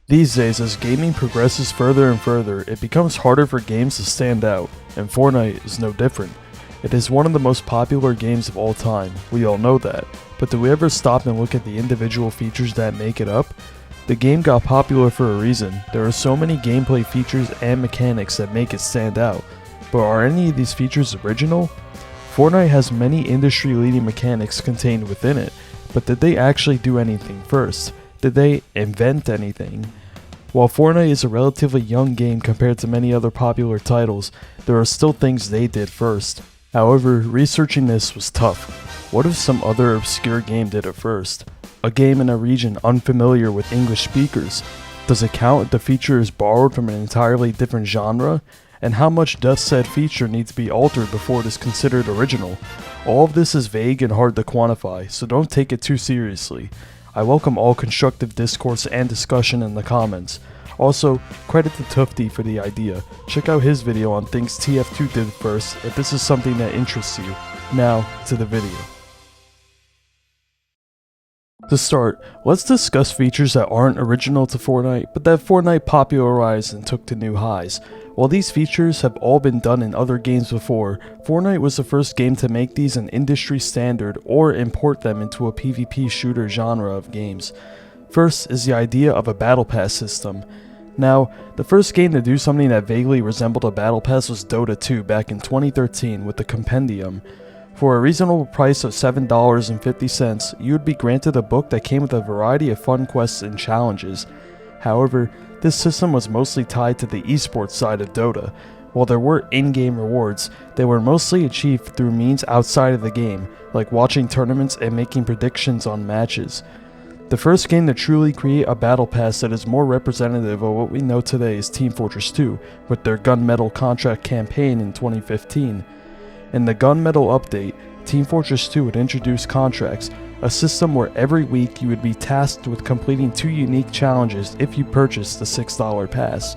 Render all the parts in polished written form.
These days, as gaming progresses further and further, it becomes harder for games to stand out, and Fortnite is no different. It is one of the most popular games of all time, we all know that, but do we ever stop and look at the individual features that make it up? The game got popular for a reason. There are so many gameplay features and mechanics that make it stand out, but are any of these features original? Fortnite has many industry-leading mechanics contained within it, but did they actually do anything first? Did they invent anything? While Fortnite is a relatively young game compared to many other popular titles, there are still things they did first. However, researching this was tough. What if some other obscure game did it first? A game in a region unfamiliar with English speakers? Does it count if the feature is borrowed from an entirely different genre? And how much does said feature need to be altered before it is considered original? All of this is vague and hard to quantify, so don't take it too seriously. I welcome all constructive discourse and discussion in the comments. Also, credit to Tufty for the idea. Check out his video on things TF2 did first if this is something that interests you. Now, to the video. To start, let's discuss features that aren't original to Fortnite, but that Fortnite popularized and took to new highs. While these features have all been done in other games before, Fortnite was the first game to make these an industry standard or import them into a PvP shooter genre of games. First is the idea of a battle pass system. Now, the first game to do something that vaguely resembled a battle pass was Dota 2 back in 2013 with the Compendium. For a reasonable price of $7.50, you would be granted a book that came with a variety of fun quests and challenges. However, this system was mostly tied to the esports side of Dota. While there were in-game rewards, they were mostly achieved through means outside of the game, like watching tournaments and making predictions on matches. The first game to truly create a battle pass that is more representative of what we know today is Team Fortress 2, with their Gunmetal contract campaign in 2015. In the Gunmetal update, Team Fortress 2 would introduce contracts, a system where every week you would be tasked with completing 2 unique challenges if you purchased the $6 pass.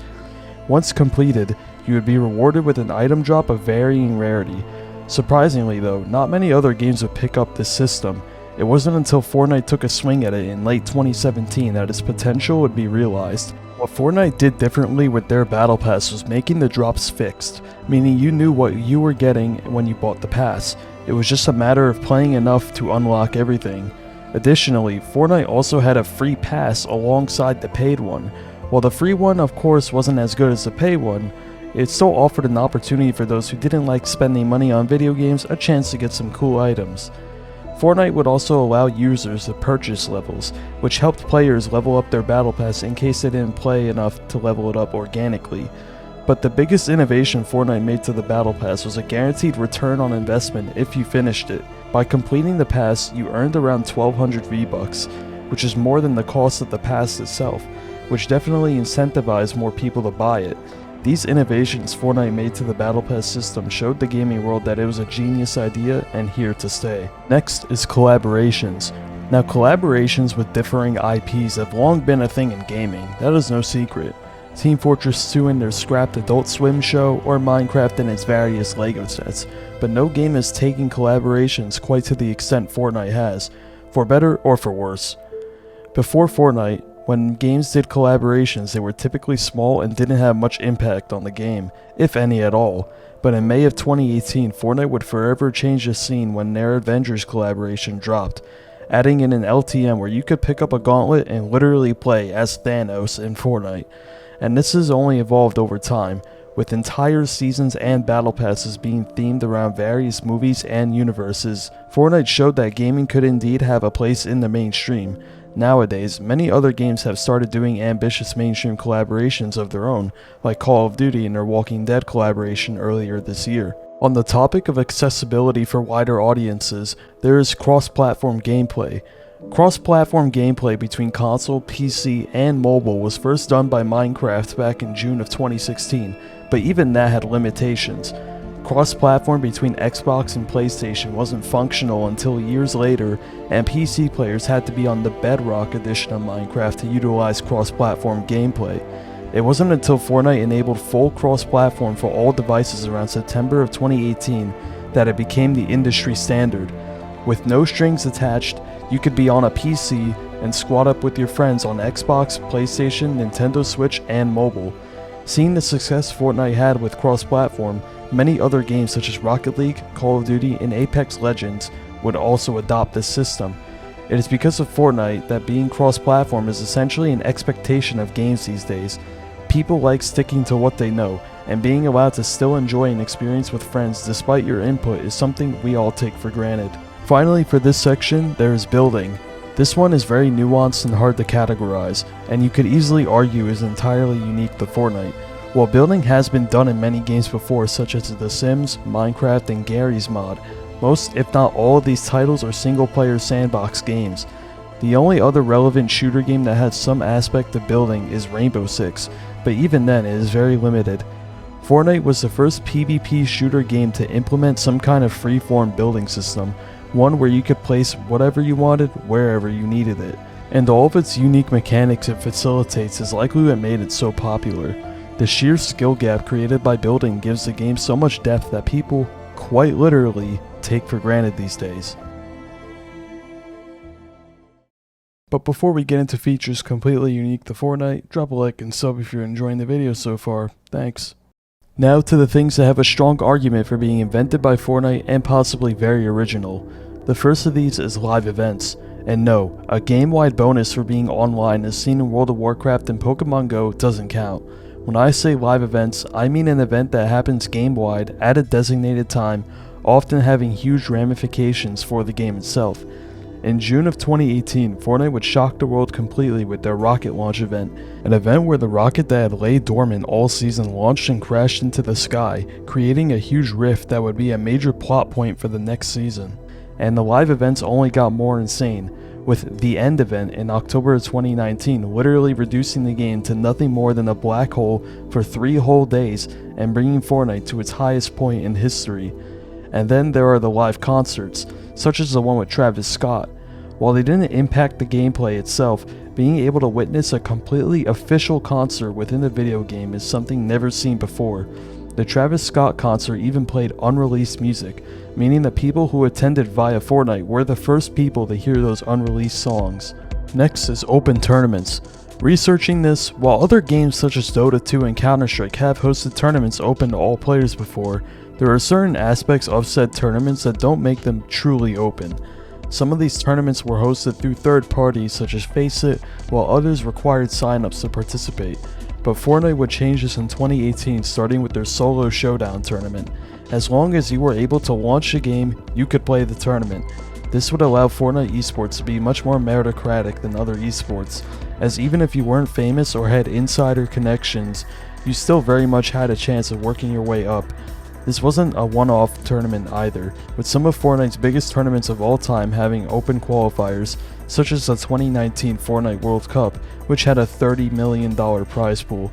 Once completed, you would be rewarded with an item drop of varying rarity. Surprisingly though, not many other games would pick up this system. It wasn't until Fortnite took a swing at it in late 2017 that its potential would be realized. What Fortnite did differently with their battle pass was making the drops fixed, meaning you knew what you were getting when you bought the pass. It was just a matter of playing enough to unlock everything. Additionally, Fortnite also had a free pass alongside the paid one. While the free one of course wasn't as good as the paid one, it still offered an opportunity for those who didn't like spending money on video games a chance to get some cool items. Fortnite would also allow users to purchase levels, which helped players level up their battle pass in case they didn't play enough to level it up organically. But the biggest innovation Fortnite made to the battle pass was a guaranteed return on investment if you finished it. By completing the pass, you earned around 1200 V-Bucks, which is more than the cost of the pass itself, which definitely incentivized more people to buy it. These innovations Fortnite made to the Battle Pass system showed the gaming world that it was a genius idea and here to stay. Next is collaborations. Now, collaborations with differing IPs have long been a thing in gaming, that is no secret. Team Fortress 2 in their scrapped Adult Swim show, or Minecraft in its various LEGO sets, but no game has taken collaborations quite to the extent Fortnite has, for better or for worse. Before Fortnite, when games did collaborations, they were typically small and didn't have much impact on the game, if any at all. But in May of 2018, Fortnite would forever change the scene when their Avengers collaboration dropped, adding in an LTM where you could pick up a gauntlet and literally play as Thanos in Fortnite. And this has only evolved over time, with entire seasons and battle passes being themed around various movies and universes. Fortnite showed that gaming could indeed have a place in the mainstream. Nowadays, many other games have started doing ambitious mainstream collaborations of their own, like Call of Duty and their Walking Dead collaboration earlier this year. On the topic of accessibility for wider audiences, there is cross-platform gameplay. Cross-platform gameplay between console, PC, and mobile was first done by Minecraft back in June of 2016, but even that had limitations. Cross-platform between Xbox and PlayStation wasn't functional until years later, and PC players had to be on the Bedrock edition of Minecraft to utilize cross-platform gameplay. It wasn't until Fortnite enabled full cross-platform for all devices around September of 2018 that it became the industry standard. With no strings attached, you could be on a PC, and squad up with your friends on Xbox, PlayStation, Nintendo Switch, and mobile. Seeing the success Fortnite had with cross-platform, many other games such as Rocket League, Call of Duty, and Apex Legends would also adopt this system. It is because of Fortnite that being cross-platform is essentially an expectation of games these days. People like sticking to what they know, and being allowed to still enjoy an experience with friends despite your input is something we all take for granted. Finally, for this section, there is building. This one is very nuanced and hard to categorize, and you could easily argue is entirely unique to Fortnite. While building has been done in many games before, such as The Sims, Minecraft, and Garry's Mod, most, if not all, of these titles are single-player sandbox games. The only other relevant shooter game that has some aspect of building is Rainbow Six, but even then it is very limited. Fortnite was the first PvP shooter game to implement some kind of free-form building system, one where you could place whatever you wanted wherever you needed it. And all of its unique mechanics it facilitates is likely what made it so popular. The sheer skill gap created by building gives the game so much depth that people, quite literally, take for granted these days. But before we get into features completely unique to Fortnite, drop a like and sub if you're enjoying the video so far. Thanks. Now to the things that have a strong argument for being invented by Fortnite and possibly very original. The first of these is live events. And no, a game-wide bonus for being online as seen in World of Warcraft and Pokemon Go doesn't count. When I say live events, I mean an event that happens game-wide at a designated time, often having huge ramifications for the game itself. In June of 2018, Fortnite would shock the world completely with their rocket launch event, an event where the rocket that had laid dormant all season launched and crashed into the sky, creating a huge rift that would be a major plot point for the next season. And the live events only got more insane, with the end event in October of 2019 literally reducing the game to nothing more than a black hole for 3 whole days and bringing Fortnite to its highest point in history. And then there are the live concerts, such as the one with Travis Scott. While they didn't impact the gameplay itself, being able to witness a completely official concert within a video game is something never seen before. The Travis Scott concert even played unreleased music, meaning that people who attended via Fortnite were the first people to hear those unreleased songs. Next is open tournaments. Researching this, while other games such as Dota 2 and Counter-Strike have hosted tournaments open to all players before, there are certain aspects of said tournaments that don't make them truly open. Some of these tournaments were hosted through third parties such as Faceit, while others required signups to participate. But Fortnite would change this in 2018, starting with their Solo Showdown tournament. As long as you were able to launch a game, you could play the tournament. This would allow Fortnite esports to be much more meritocratic than other esports, as even if you weren't famous or had insider connections, you still very much had a chance of working your way up. This wasn't a one-off tournament either, with some of Fortnite's biggest tournaments of all time having open qualifiers, such as the 2019 Fortnite World Cup, which had a $30 million prize pool.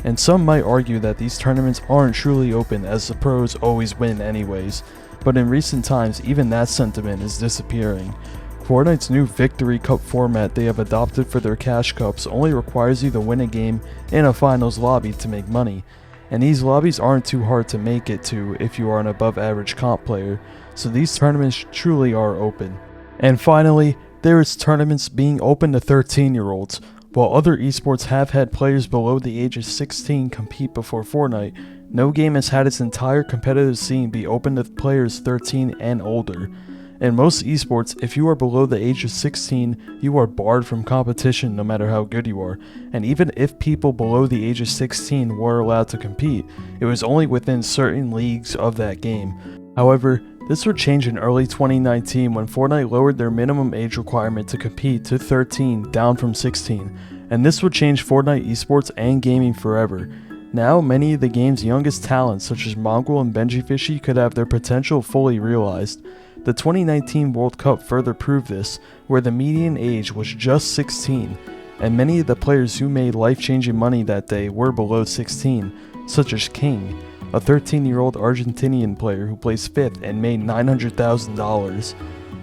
And some might argue that these tournaments aren't truly open as the pros always win anyways, but in recent times even that sentiment is disappearing. Fortnite's new Victory Cup format they have adopted for their cash cups only requires you to win a game in a finals lobby to make money. And these lobbies aren't too hard to make it to if you are an above average comp player, so these tournaments truly are open. And finally, there is tournaments being open to 13-year-olds. While other esports have had players below the age of 16 compete before Fortnite, no game has had its entire competitive scene be open to players 13 and older. In most esports, if you are below the age of 16, you are barred from competition no matter how good you are, and even if people below the age of 16 were allowed to compete, it was only within certain leagues of that game. However, this would change in early 2019 when Fortnite lowered their minimum age requirement to compete to 13 down from 16, and this would change Fortnite esports and gaming forever. Now, many of the game's youngest talents such as Mongrel and Benji Fishy could have their potential fully realized. The 2019 World Cup further proved this, where the median age was just 16, and many of the players who made life-changing money that day were below 16, such as King, a 13-year-old Argentinian player who placed 5th and made $900,000.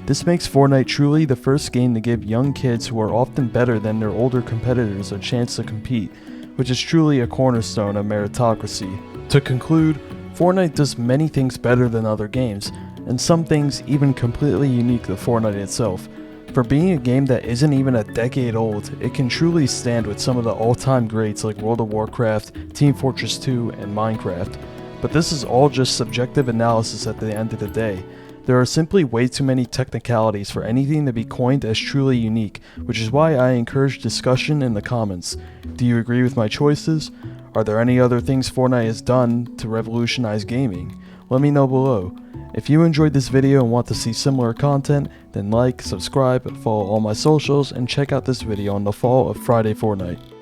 This makes Fortnite truly the first game to give young kids who are often better than their older competitors a chance to compete, which is truly a cornerstone of meritocracy. To conclude, Fortnite does many things better than other games, and some things even completely unique to Fortnite itself. For being a game that isn't even a decade old, it can truly stand with some of the all-time greats like World of Warcraft, Team Fortress 2, and Minecraft. But this is all just subjective analysis at the end of the day. There are simply way too many technicalities for anything to be coined as truly unique, which is why I encourage discussion in the comments. Do you agree with my choices? Are there any other things Fortnite has done to revolutionize gaming? Let me know below. If you enjoyed this video and want to see similar content, then like, subscribe, follow all my socials, and check out this video on the fall of Friday Fortnite.